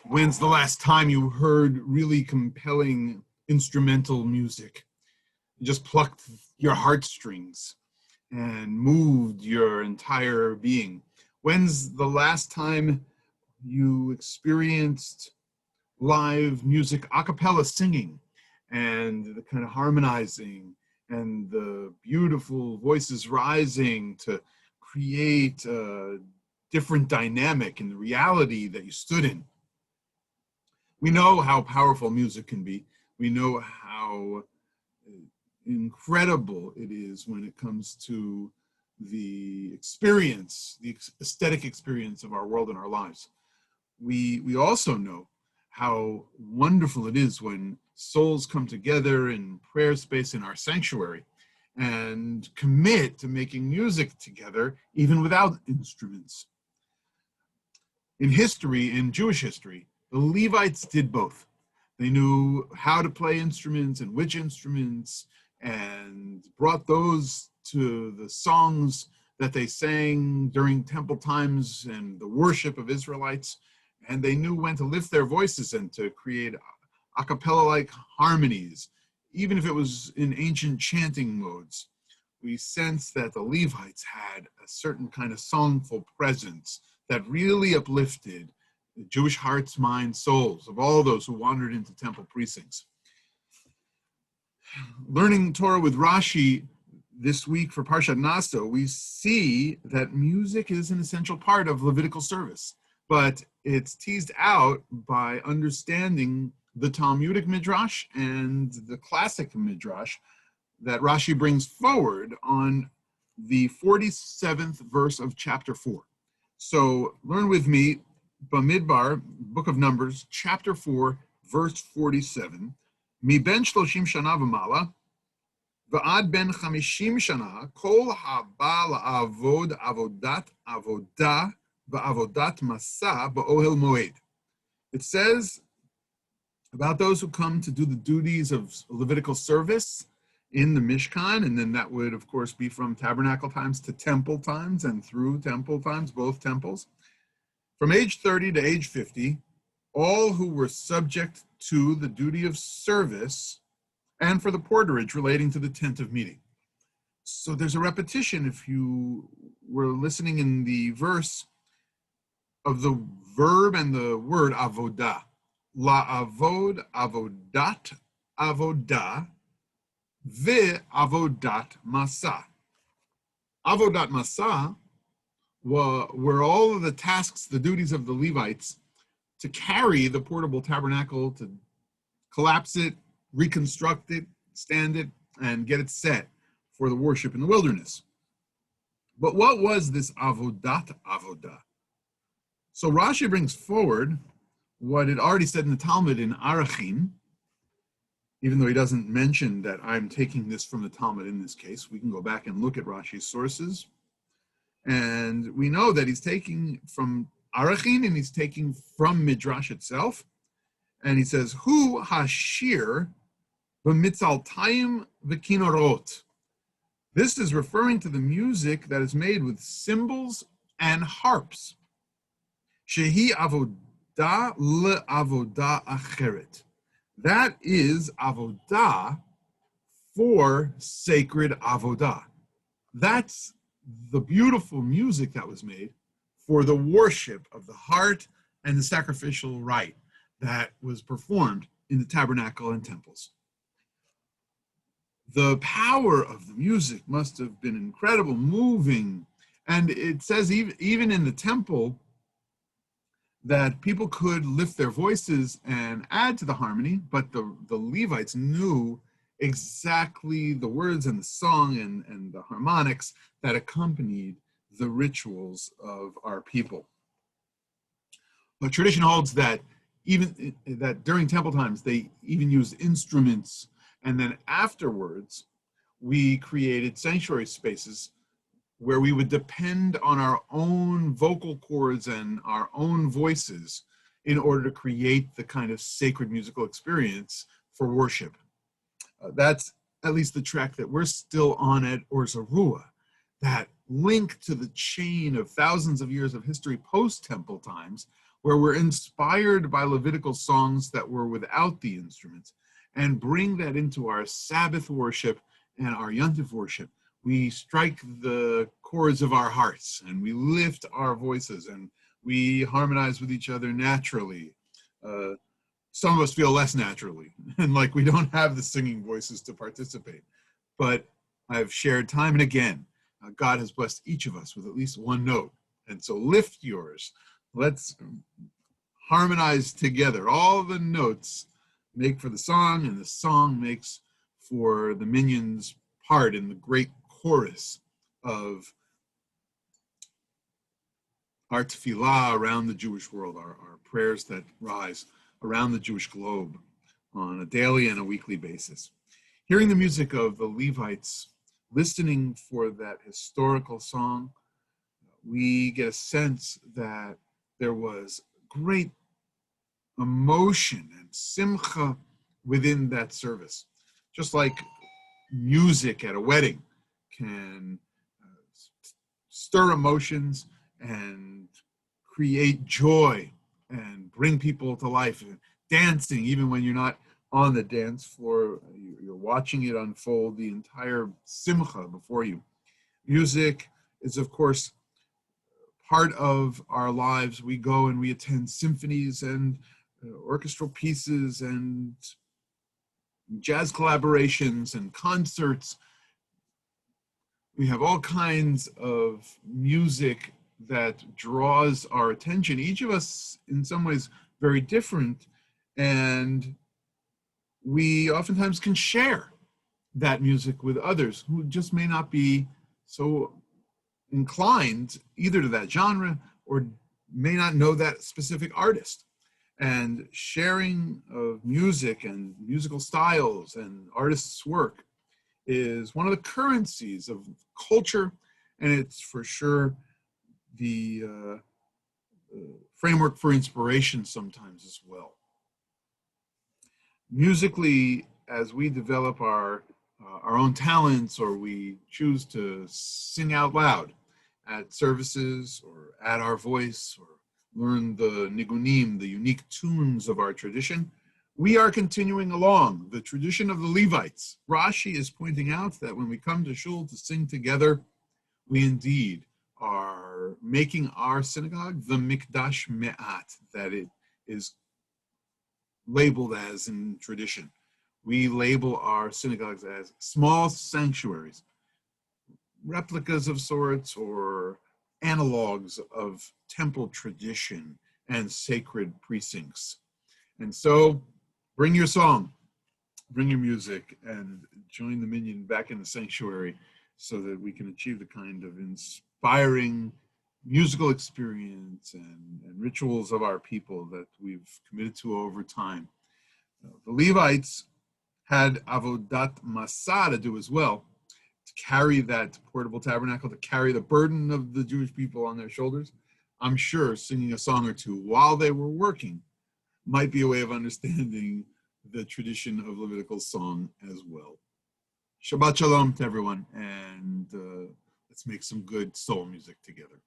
When's the last time you heard really compelling instrumental music? You just plucked your heartstrings and moved your entire being. When's the last time you experienced live music, a cappella singing, and the kind of harmonizing and the beautiful voices rising to create a different dynamic in the reality that you stood in? We know how powerful music can be. We know how incredible it is when it comes to the experience, the aesthetic experience of our world and our lives. We also know how wonderful it is when souls come together in prayer space in our sanctuary and commit to making music together, even without instruments. In history, in Jewish history, the Levites did both. They knew how to play instruments and which instruments, and brought those to the songs that they sang during temple times and the worship of Israelites. And they knew when to lift their voices and to create a cappella-like harmonies, even if it was in ancient chanting modes. We sense that the Levites had a certain kind of songful presence that really uplifted the Jewish hearts, minds, souls of all those who wandered into temple precincts. Learning Torah with Rashi this week for Parshat Naso, we see that music is an essential part of Levitical service, but it's teased out by understanding the Talmudic Midrash and the classic Midrash that Rashi brings forward on the 47th verse of chapter 4. So learn with me, Bamidbar, Book of Numbers, chapter 4, verse 47. Mi ben 30 shana v'mala, v'ad ben 50 shana, kol haba la'avod avodat avodah v'avodat masa ba'ohel moed. It says about those who come to do the duties of Levitical service in the Mishkan, and then that would, of course, be from tabernacle times to temple times and through temple times, both temples. From age 30 to age 50, all who were subject to the duty of service and for the porterage relating to the tent of meeting. So there's a repetition, if you were listening in the verse, of the verb and the word avodah. La'avod, avodat, avodah, ve'avodat masa. Avodat masa were all of the tasks, the duties of the Levites to carry the portable tabernacle, to collapse it, reconstruct it, stand it, and get it set for the worship in the wilderness. But what was this avodat avodah? So Rashi brings forward what it already said in the Talmud in Arachim, even though he doesn't mention that I'm taking this from the Talmud in this case. We can go back and look at Rashi's sources. And we know that he's taking from Arachim and he's taking from Midrash itself. And he says, Hu hashir b'mitzaltayim v'kinorot. This is referring to the music that is made with cymbals and harps. Shehi avodah le'avodah acheret. That is avodah for sacred avodah. That's the beautiful music that was made for the worship of the heart and the sacrificial rite that was performed in the tabernacle and temples. The power of the music must have been incredible, moving. And it says even in the temple that people could lift their voices and add to the harmony, but the Levites knew exactly the words and the song and the harmonics that accompanied the rituals of our people. But tradition holds that even that during temple times, they even used instruments, and then afterwards, we created sanctuary spaces where we would depend on our own vocal cords and our own voices in order to create the kind of sacred musical experience for worship. That's at least the track that we're still on at Or Zarua, that link to the chain of thousands of years of history post-temple times, where we're inspired by Levitical songs that were without the instruments and bring that into our Sabbath worship and our Yontif worship. We strike the chords of our hearts and we lift our voices and we harmonize with each other naturally. Some of us feel less naturally and like we don't have the singing voices to participate. But I've shared time and again, God has blessed each of us with at least one note. And so lift yours. Let's harmonize together. All the notes make for the song, and the song makes for the minyan's part in the great chorus of our tefillah around the Jewish world, our prayers that rise around the Jewish globe on a daily and a weekly basis. Hearing the music of the Levites, listening for that historical song, we get a sense that there was great emotion and simcha within that service. Just like music at a wedding can stir emotions and create joy and bring people to life. And dancing, even when you're not on the dance floor, you're watching it unfold, the entire simcha before you. Music is, of course, part of our lives. We go and we attend symphonies and orchestral pieces and jazz collaborations and concerts. We have all kinds of music that draws our attention. Each of us, in some ways, very different, and we oftentimes can share that music with others who just may not be so inclined either to that genre or may not know that specific artist. And sharing of music and musical styles and artists' work is one of the currencies of culture, and it's for sure the framework for inspiration sometimes as well. Musically, as we develop our own talents, or we choose to sing out loud at services or add our voice or learn the nigunim, the unique tunes of our tradition, we are continuing along the tradition of the Levites. Rashi is pointing out that when we come to shul to sing together, we indeed are making our synagogue the Mikdash Me'at, that it is labeled as in tradition. We label our synagogues as small sanctuaries, replicas of sorts or analogs of temple tradition and sacred precincts. And so bring your song, bring your music, and join the minyan back in the sanctuary so that we can achieve the kind of inspiring musical experience and rituals of our people that we've committed to over time. The Levites had avodat masa to do as well, to carry that portable tabernacle, to carry the burden of the Jewish people on their shoulders. I'm sure singing a song or two while they were working might be a way of understanding the tradition of Levitical song as well. Shabbat shalom to everyone, and let's make some good soul music together.